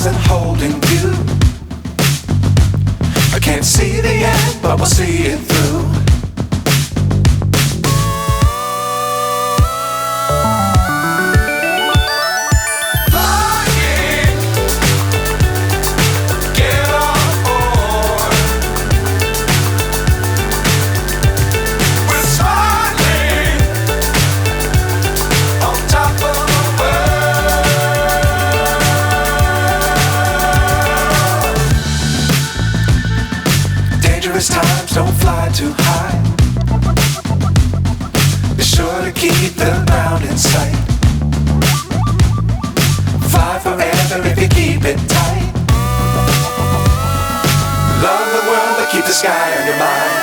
stars and holding you. I can't see the end, but we'll see it through. Times don't fly too high. Be sure to keep the ground in sight. Fly forever if you keep it tight. Love the world but keep the sky on your mind.